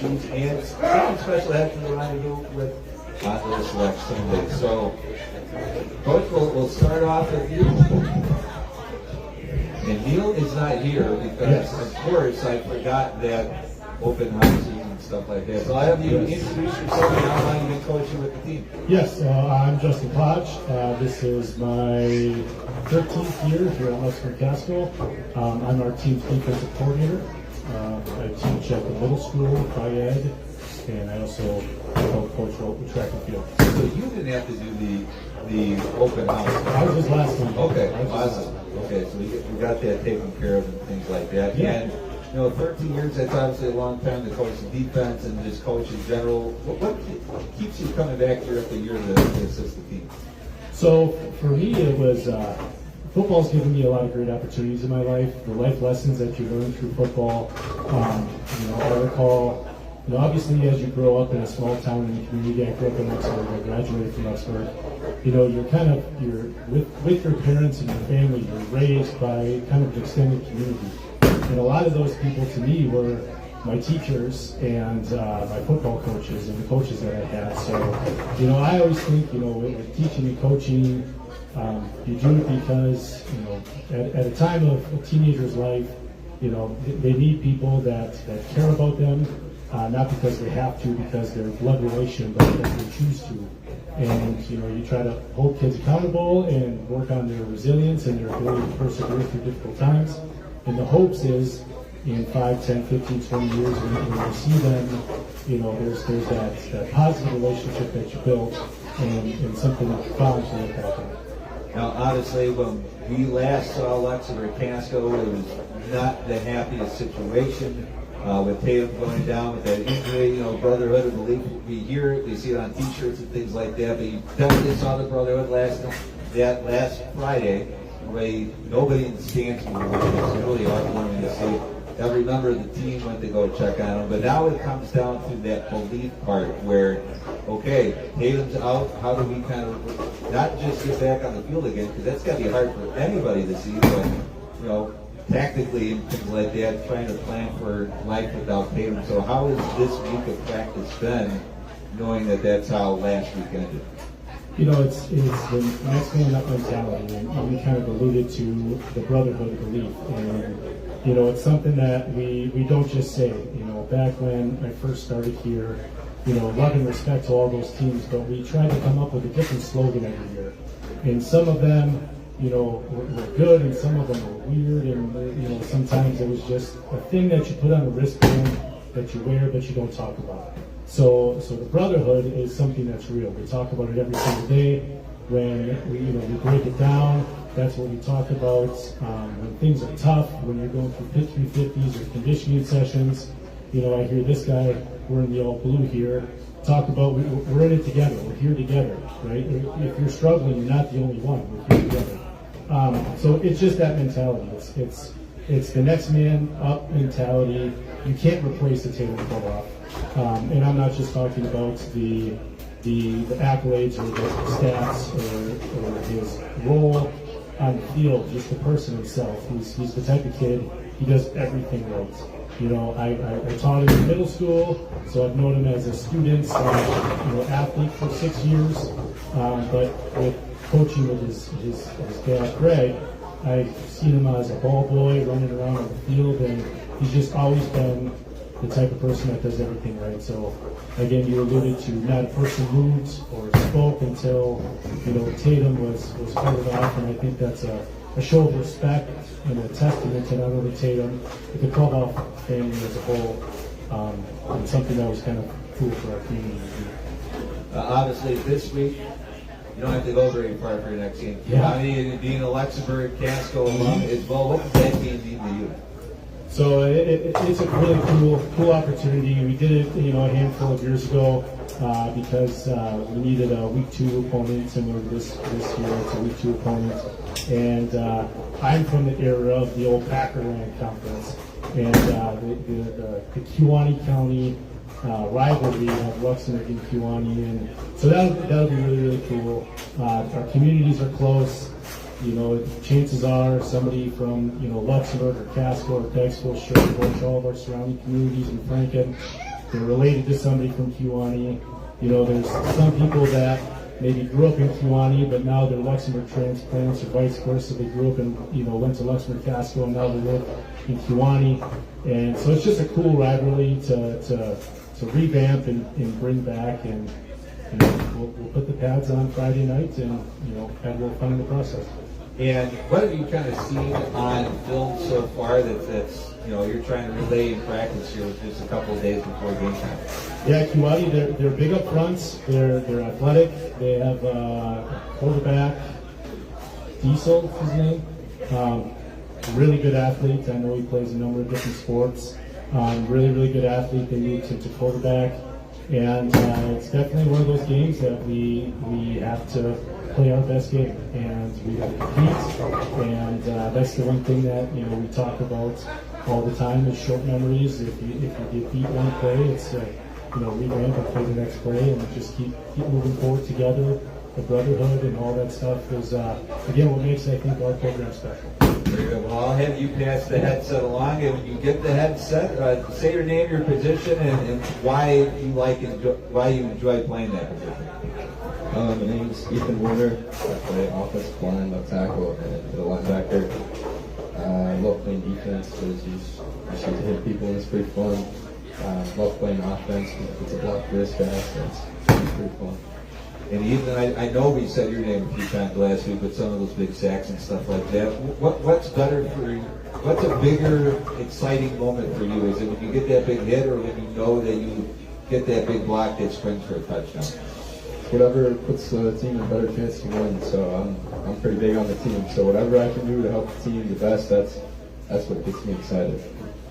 shoes, and something special happened to Rendezvous with on this next Sunday. So, Coach, we'll start off with you. And Neil is not here because, of course, I forgot that open houses and stuff like that. So I'll have you introduce yourself and how long you've been coaching with the team. Yes, I'm Justin Podge. This is my 13th year here at Luxemburg-Casco. I'm our team's defensive coordinator. I teach at the middle school, Triad, and I also help coach track and field. So you didn't have to do the open house. I was just last week. Okay, awesome. Okay, so you got that taken care of and things like that. Yeah. And 13 years, that's obviously a long time to coach the defense and just coach in general. What keeps you coming back year after year to assist the team? So for me, it was football's given me a lot of great opportunities in my life. The life lessons that you learn through football. I recall, obviously as you grow up in a small town in the community, I grew up in Luxembourg. I graduated from Luxembourg. You're with your parents and your family. You're raised by kind of an extended community. And a lot of those people to me were my teachers and my football coaches and the coaches that I had. So, I always think, with teaching and coaching, you do it because, at a time of a teenager's life, they need people that care about them, not because they have to, because they're blood relation, but because they choose to. And, you try to hold kids accountable and work on their resilience and their ability to persevere through difficult times. And the hopes is in 5, 10, 15, 20 years when you see them, there's that positive relationship that you built and something that you found to look back on. Now, honestly, when we last saw Luxemburg-Casco, it was not the happiest situation with Tatum going down with that injury. Brotherhood of belief. We hear it, we see it on T-shirts and things like that. But you definitely saw the brotherhood last Friday. Nobody in the stands was really heartwarming to see. Every member of the team went to go check on him. But now it comes down to that belief part where, okay, Tatum's out. How do we kind of not just get back on the field again? Because that's got to be hard for anybody to see. But, tactically and things like that, trying to plan for life without Tatum. So how has this week of practice been, knowing that that's how last week ended? It's the next man up mentality, and we kind of alluded to the brotherhood belief. And, it's something that we don't just say. Back when I first started here, love and respect to all those teams, but we tried to come up with a different slogan every year. And some of them, were good, and some of them were weird, and, sometimes it was just a thing that you put on a wristband that you wear, but you don't talk about. So the brotherhood is something that's real. We talk about it every single day. When we break it down, that's what we talk about. When things are tough, when you're going through 50-50s or conditioning sessions, I hear this guy, we're in the all blue here, talk about we're in it together. We're here together, right? If you're struggling, you're not the only one. We're here together. So it's just that mentality. It's the next man up mentality. You can't replace the Tatum pull-off. And I'm not just talking about the accolades or the stats or his role on the field, just the person himself. He's the type of kid, he does everything right. I taught him in middle school, so I've known him as a student / athlete for 6 years. But with coaching with his dad, Greg, I've seen him as a ball boy running around on the field, and he's just always been the type of person that does everything right. So again, you alluded to not a person moved or spoke until Tatum was headed off, and I think that's a show of respect and a testament to not only Tatum but the clubhouse family as a whole, and something that was kind of cool for our community. Obviously, this week you don't have to go very far for your next game. Yeah. Being a Luxemburg-Casco alum as well, what does that game mean to you? So it's a really cool opportunity. We did it, a handful of years ago because we needed a week 2 opponent, similar to this year. It's a week 2 opponent, and I'm from the era of the old Packerland Conference, and the Kewaunee County rivalry of Luxembourg and Kewaunee, and so that'll be really cool. Our communities are close. Chances are somebody from, Luxembourg or Casco or Dexville, Sherwood, all of our surrounding communities in Franken. they're related to somebody from Kewanee. You know, there's some people that maybe grew up in Kewanee, but now they're Luxembourg transplants, or vice versa. They grew up in, you know, went to Luxemburg-Casco, and now they live in Kewanee. And so it's just a cool rivalry to revamp and bring back. And you know, we'll put the pads on Friday night, and you know, have a little fun in the process. And what have you kind of seen on film so far that's you know, you're trying to relay in practice here with just a couple of days before game time? Yeah, Kewanee, they're big up fronts. They're athletic. They have quarterback, Diesel is his name. Really good athlete. I know he plays a number of different sports. Really good athlete. They moved to quarterback, and it's definitely one of those games that we have to play our best game, and we got to compete. And that's the one thing that, you know, we talk about all the time is short memories. If you get beat one play, it's you know, revamp and play the next play, and just keep moving forward together. The brotherhood and all that stuff is again what makes, I think, our program special. Very good. Well, I'll have you pass the headset along, and when you get the headset, say your name, your position, and why you enjoy playing that position. My name is Ethan Warner. I play offensive line, left tackle, and the linebacker. I love playing defense because you just get to hit people and it's pretty fun. Love playing offense because it's a block for this guy, so it's pretty fun. And even I know we said your name a few times last week, but some of those big sacks and stuff like that. What's better for you? What's a bigger, exciting moment for you? Is it when you get that big hit, or when you know that you get that big block that springs for a touchdown? Whatever puts the team in a better chance to win. So I'm pretty big on the team. So whatever I can do to help the team the best, that's what gets me excited.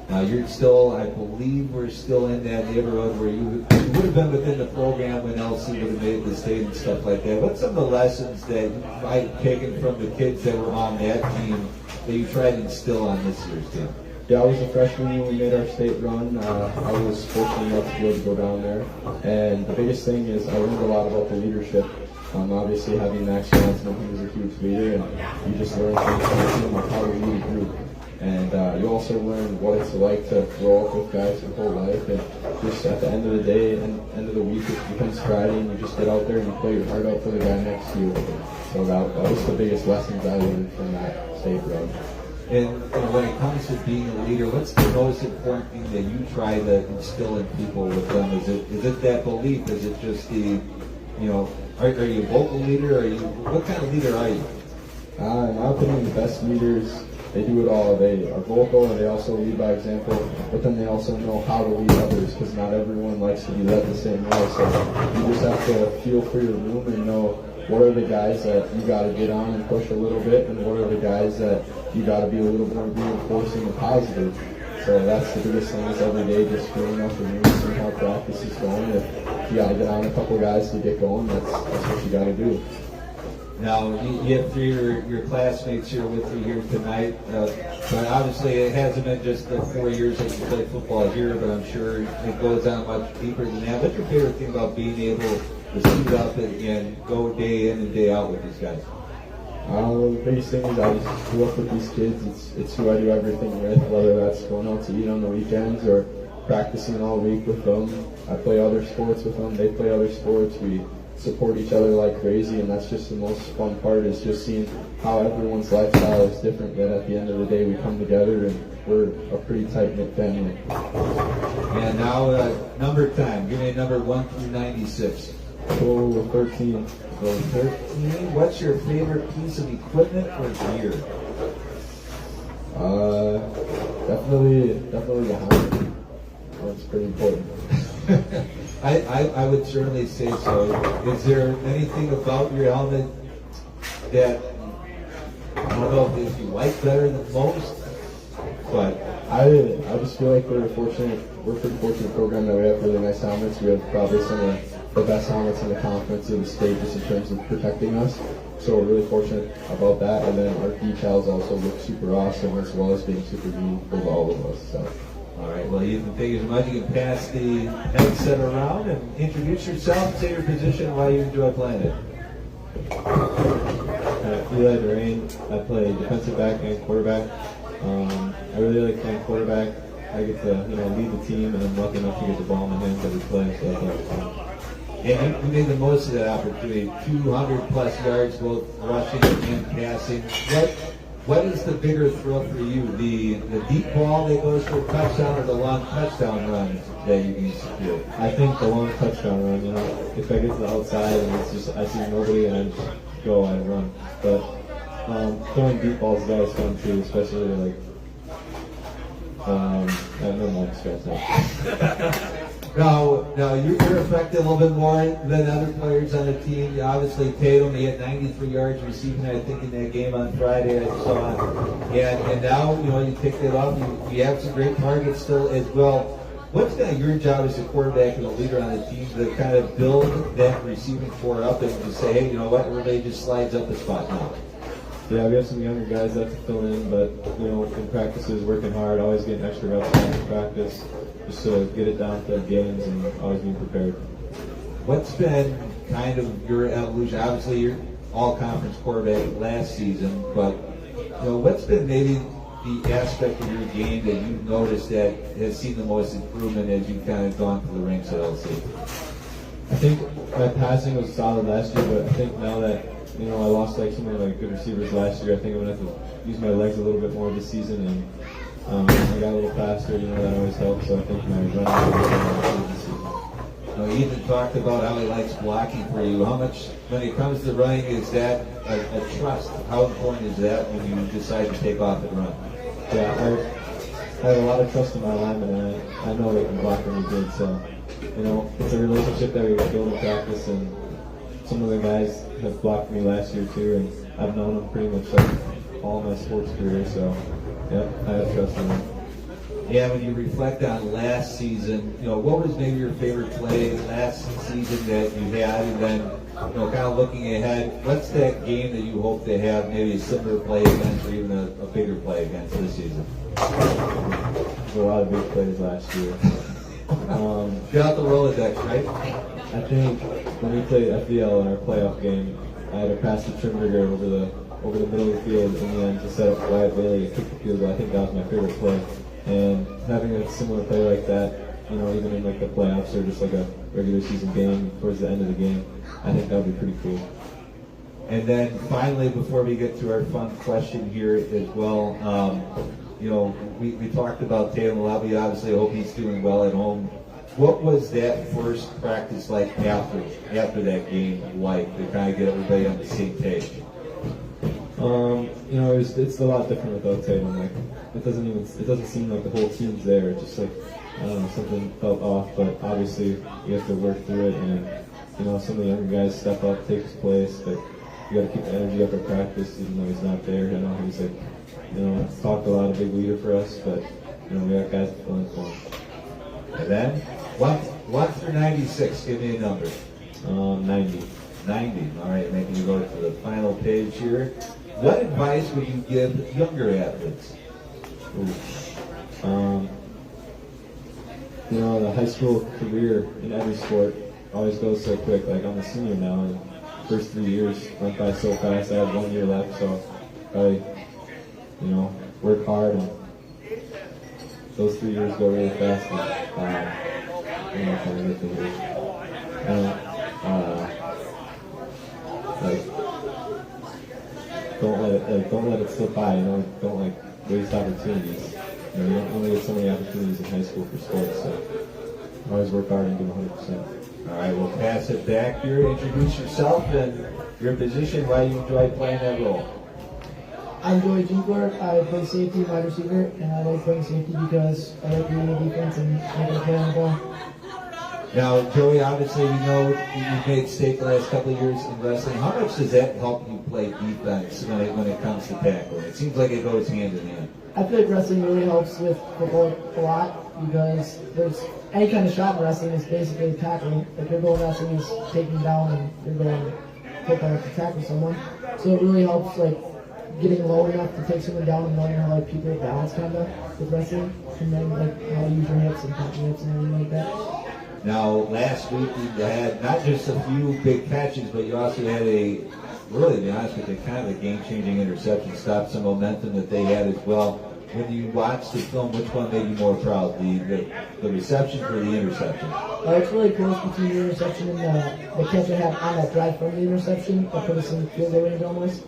Now you're still, I believe we're still in that neighborhood where you would have been within the program when LC would have made the state and stuff like that. What's some of the lessons that I've taken from the kids that were on that team that you tried to instill on this year's team? Yeah, I was a freshman when we made our state run. I was fortunate enough to be able to go down there. And the biggest thing is I learned a lot about the leadership. Obviously having Max Johnson, he was a huge leader, and you just learn things from him, like how to lead a group. And you also learn what it's like to grow up with guys your whole life. And just at the end of the day and end of the week, it becomes Friday, and you just get out there and you play your heart out for the guy next to you. So that was the biggest lessons I learned from that state run. And when it comes to being a leader, what's the most important thing that you try to instill in people with them? Is it that belief? Is it just the, you know, are you a vocal leader? What kind of leader are you? In my opinion, the best leaders, they do it all. They are vocal and they also lead by example, but then they also know how to lead others, because not everyone likes to be led the same way. So you just have to feel for your room and know what are the guys that you got to get on and push a little bit, and what are the guys that you got to be a little more reinforcing and positive. So that's the biggest thing, is every day just feeling up the room, seeing how practice is going. If you got to get on a couple guys to get going, that's what you got to do. Now, you have three of your classmates here with you here tonight, but obviously it hasn't been just the 4 years that you played football here, but I'm sure it goes on much deeper than that. What's your favorite thing about being able to suit up and go day in and day out with these guys? The biggest thing is I just grew up with these kids. It's who I do everything with, whether that's going out to eat on the weekends or practicing all week with them. I play other sports with them, they play other sports. We support each other like crazy, and that's just the most fun part, is just seeing how everyone's lifestyle is different, but at the end of the day we come together and we're a pretty tight-knit family. And now, number time. Give me a number 1 through 96. So 13. So 13. What's your favorite piece of equipment or gear? Definitely the helmet. That's pretty important. I would certainly say so. Is there anything about your helmet that, I don't know if you like better than most, but I just feel like we're a pretty fortunate program that we have really nice helmets. We have probably some of the best helmets in the conference in the state, just in terms of protecting us. So we're really fortunate about that. And then our decals also look super awesome, as well as being super meaningful to all of us. So. All right, well, you can take as much. You can pass the headset around and introduce yourself, say your position, and why you enjoy playing it. Eli Durain. I play defensive back and quarterback. I really like playing quarterback I get to lead the team, and I'm lucky enough to get the ball in my hands every play. So that's fun. And you made the most of that opportunity. 200 plus yards, both rushing and passing. What is the bigger thrill for you? The deep ball that goes for a touchdown, or the long touchdown run that you can secure? I think the long touchdown run. If I get to the outside and it's just I see nobody and I just go and run. But throwing deep balls is always fun too, especially like I don't know scratch that. Now you're affected a little bit more than other players on the team. Obviously, Tatum, he had 93 yards receiving, I think, in that game on Friday. I saw, and now you pick it up. You have some great targets still as well. What's kind of your job as a quarterback and a leader on the team to kind of build that receiving core up and to say, hey, you know what, everybody just slides up a spot now? Yeah, we have some younger guys that have to fill in, but in practices, working hard, always getting extra reps in practice, just to get it down to games and always being prepared. What's been kind of your evolution? Obviously, you're all-conference quarterback last season, but what's been maybe the aspect of your game that you've noticed that has seen the most improvement as you've kind of gone through the ranks at LC? I think my passing was solid last year, but I think now that I lost some of my good receivers last year, I think I'm gonna have to use my legs a little bit more this season, and I got a little faster. That always helps. So I think my running will be this season. Ethan talked about how he likes blocking for you. How much, when it comes to running, is that a trust? How important is that when you decide to take off and run? Yeah, I have a lot of trust in my linemen, and I know they can block really good. So it's a relationship that we build in practice, and some of the guys have blocked me last year too, and I've known them pretty much all my sports career. So yeah, I have trust in them. Yeah, when you reflect on last season, what was maybe your favorite play last season that you had, and then, kind of looking ahead, what's that game that you hope to have maybe a similar play against, or even a bigger play against this season? There's a lot of big plays last year. Get out the Rolodex, right? I think when we played FBL in our playoff game, I had to pass the Trimberger over the middle of the field in the end to set up Wyatt Bailey and kick the field goal. I think that was my favorite play. And having a similar play like that, even in the playoffs or just like a regular season game towards the end of the game, I think that would be pretty cool. And then finally, before we get to our fun question here as well, we talked about Tatum a lot. We obviously hope he's doing well at home. What was that first practice like after that game like to kind of get everybody on the same page? It's a lot different without Tatum. It doesn't seem like the whole team's there. It's just I don't know, something felt off. But obviously, you have to work through it, and some of the younger guys step up, take his place. But you got to keep the energy up at practice, even though he's not there. I know he's talked a lot, of big leader for us, but we got guys to fill in for him. And then 1 through 96. Give me a number. 90. 90. All right, making you go to the final page here. What advice would you give younger athletes? The high school career in every sport always goes so quick. I'm a senior now, and the first 3 years went by so fast. I had 1 year left, so I, work hard, and those 3 years go really fast. And, I'm trying to get to here. Don't let it slip by. Don't waste opportunities. You don't only get so many opportunities in high school for sports, so always work hard and give 100%. All right, we'll pass it back here. Introduce yourself and your position, why you enjoy playing that role. I'm Joey Jinkler. I play safety, wide receiver, and I like playing safety because I like being in defense and making a play on the ball. Now, Joey, obviously we know you've made state the last couple of years in wrestling. How much does that help you play defense when it comes to tackling? It seems like it goes hand in hand. I feel like wrestling really helps with football a lot because there's any kind of shot in wrestling is basically tackling. Your goal in wrestling is taking down and you're going football to tackle someone. So it really helps getting low enough to take someone down and knowing how people balance kind of with wrestling, and then how to use your hips and punch your hips and everything like that. Now, last week you had not just a few big catches, but you also had really, to be honest with you, kind of a game-changing interception, stopped some momentum that they had as well. when you watched the film, which one made you more proud, the reception or the interception? It's really close between the interception and the catch I had on that drive from the interception that put us in field goal range almost.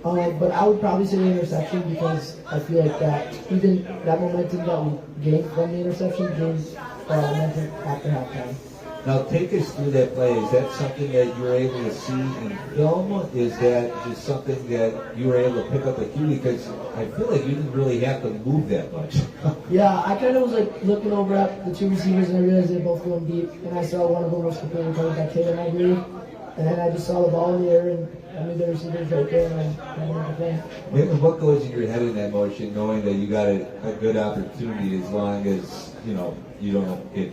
But I would probably say the interception because I feel like that even that momentum that we gained from the interception gained momentum after halftime. Now take us through that play. Is that something that you were able to see in film? Is that just something that you were able to pick up a cue? Because I feel like you didn't really have to move that much. Yeah, I kind of was like looking over at the two receivers and I realized they were both going deep and I saw one of them was completely covered by Tatum, I believe. And then I just saw the ball in the air and I knew the receivers right there and I went to play. And what goes in your head in that motion, knowing that you got a good opportunity as long as, you don't get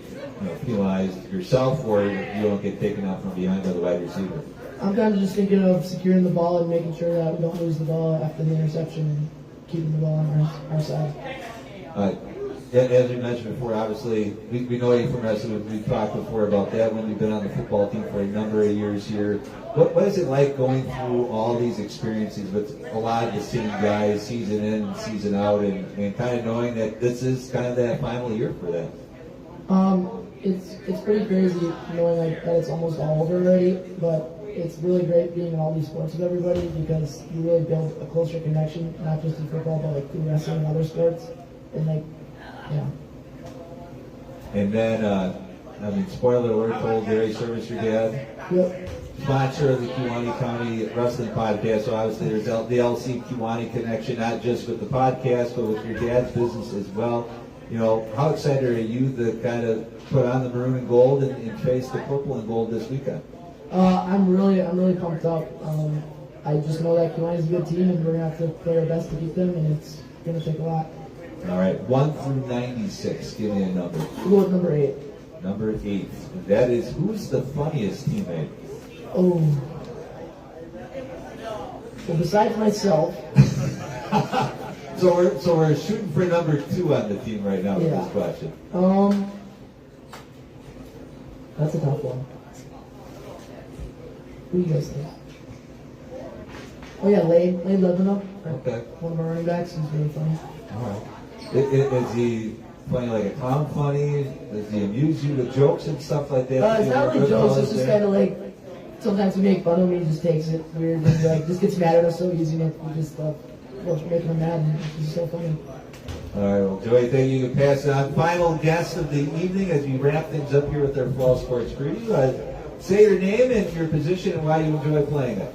penalized yourself or you don't get taken out from behind by the wide receiver? I'm kind of just thinking of securing the ball and making sure that we don't lose the ball after the interception and keeping the ball on our side. As we mentioned before, obviously, we know you from wrestling. We've talked before about that when you've been on the football team for a number of years here. What is it like going through all these experiences with a lot of the same guys, season in and season out, and kind of knowing that this is kind of that final year for them? It's pretty crazy knowing like that it's almost all over already, but it's really great being in all these sports with everybody because you really build a closer connection, not just in football, but like through wrestling and other sports. And like, yeah. And then, spoiler alert, told Gary Service your dad. Yep. Sponsor of the Kewanee County Wrestling Podcast, so obviously there's the LC Kewanee connection, not just with the podcast, but with your dad's business as well. How excited are you to kind of put on the maroon and gold and face the purple and gold this weekend? I'm really pumped up. I just know that Kewanee is a good team, and we're gonna have to play our best to beat them, and it's gonna take a lot. All right, 1 through 96. Give me a number. We'll go with number 8. Number 8. That is, who's the funniest teammate? Oh. Well, besides myself. So we're shooting for number 2 on the team right now with this question. That's a tough one. Who do you guys think? Oh yeah, Lade Lebanon. Okay. One of our running backs. He's really funny. All right. Is he funny like a clown funny? Does he amuse you with jokes and stuff like that? It's not really jokes. It's just kind of like sometimes we make fun of him. He just takes it weird and like just gets mad at us so easy. And we just making him mad. And it's just so funny. All right, well, Joey, thank you. You can pass it on. Final guest of the evening as we wrap things up here with our Fall Sports Preview. Say your name and your position and why you enjoy playing it.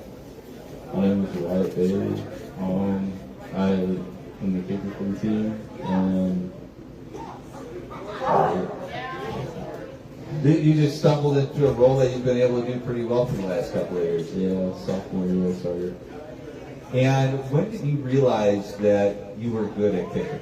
My name is Wyatt Bailey. I'm the kicker for the team, and you just stumbled into a role that you've been able to do pretty well for the last couple of years. yeah, sophomore year I started. And when did you realize that you were good at kicking?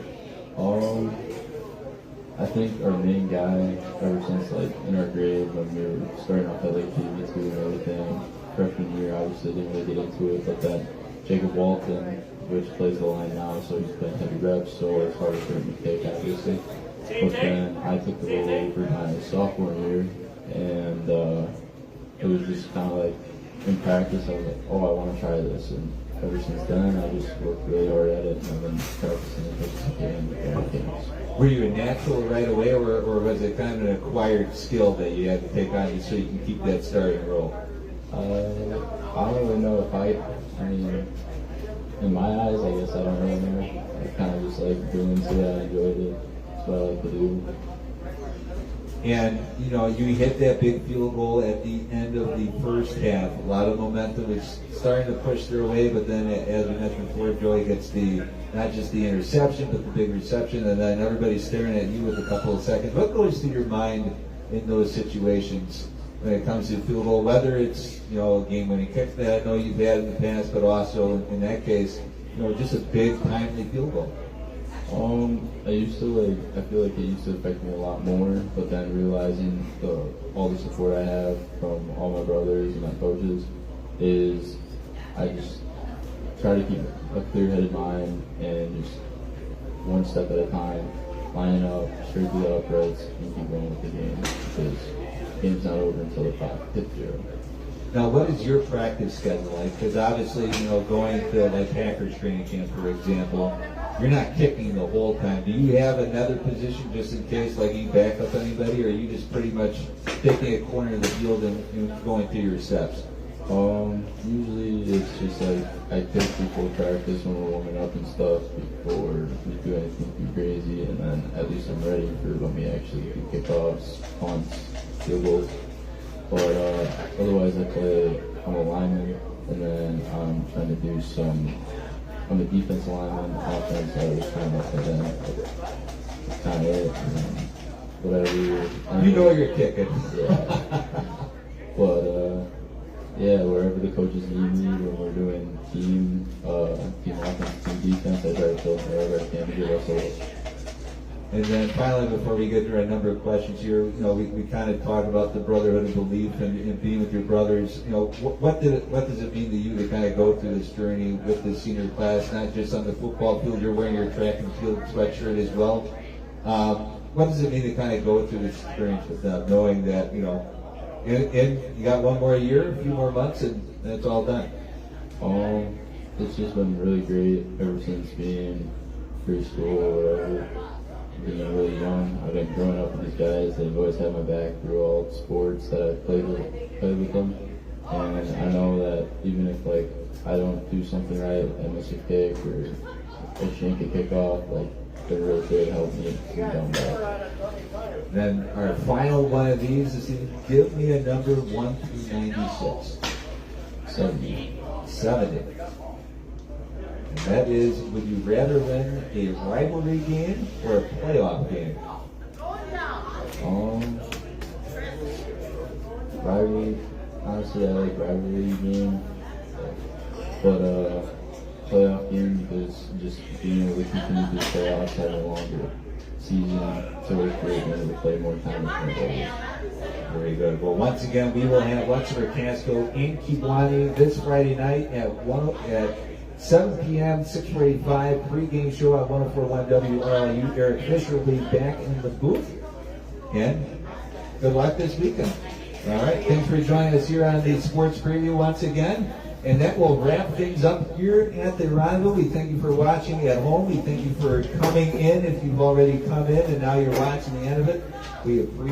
I think our main guy, ever since like in our grade when we were starting off at like TV2 and everything, freshman year obviously didn't really get into it, but then Jacob Walton, which plays the line now, so he's playing heavy reps, so it's harder for him to kick obviously. But then I took the role over my sophomore year, and it was just kind of like in practice I was like, oh, I want to try this, and ever since then I just worked really hard at it, and I've been practicing it games. Were you a natural right away, or was it kind of an acquired skill that you had to take on so you can keep that starting role? I don't really know if I mean, in my eyes, I guess I don't really know. I kind of just like doing it, I enjoyed it. That's what I like to do. And, you hit that big field goal at the end of the first half. A lot of momentum was starting to push their way, but then, as we mentioned before, Joey gets not just the interception, but the big reception, and then everybody's staring at you with a couple of seconds. What goes through your mind in those situations when it comes to field goal, whether it's, a game-winning kick that I know you've had in the past, but also in that case, just a big, timely field goal? I feel like it used to affect me a lot more, but then realizing all the support I have from all my brothers and my coaches is I just try to keep a clear-headed mind and just one step at a time, line up, straight through the uprights, and keep going with the game, because the game's not over until the clock hits 0. Now, what is your practice schedule like? Because obviously, going to like Packers training camp, for example, you're not kicking the whole time. Do you have another position just in case, like you back up anybody, or are you just pretty much taking a corner of the field and going through your steps? Usually it's just like I kick before practice when we're warming up and stuff before we do anything too crazy, and then at least I'm ready for when we actually do kickoffs, punts, field goals. But otherwise I'm a lineman, and then I'm trying to do I'm a defense lineman, offense, I was kind of up to them. That's kind of it. And then whatever. You know you're kicking. Yeah. But yeah, wherever the coaches need me, when we're doing team offense, team defense, I try to fill wherever I can to give us a look. And then finally, before we get to a number of questions here, we kind of talk about the brotherhood of belief and being with your brothers. What does it mean to you to kind of go through this journey with the senior class, not just on the football field? You're wearing your track and field sweatshirt as well. What does it mean to kind of go through this experience with them, knowing that and you got one more year, a few more months, and that's all done? It's just been really great ever since being preschool or whatever. Being really young, I've been growing up with these guys. They've always had my back through all the sports that I've played with them. And I know that even if I don't do something right, I miss a kick or I shank a kickoff, they're really there to help me down back. Then our final one of these is give me a number 1 through 96. 70. 70. And that is, would you rather win a rivalry game or a playoff game? Rivalry. Honestly, I like rivalry game, but playoff game because just being able to continue to playoffs, have a longer season, so it's great when we play more time with my brothers. Very good. Well, once again, we will have Luxemburg-Casco in Kiwani this Friday night at 7 p.m., 6:45, pregame show at 104.1 WRLU. Eric Fisher will be back in the booth. And good luck this weekend. All right, thanks for joining us here on the Sports Preview once again. And that will wrap things up here at the Rendezvous. We thank you for watching at home. We thank you for coming in if you've already come in and now you're watching the end of it. We appreciate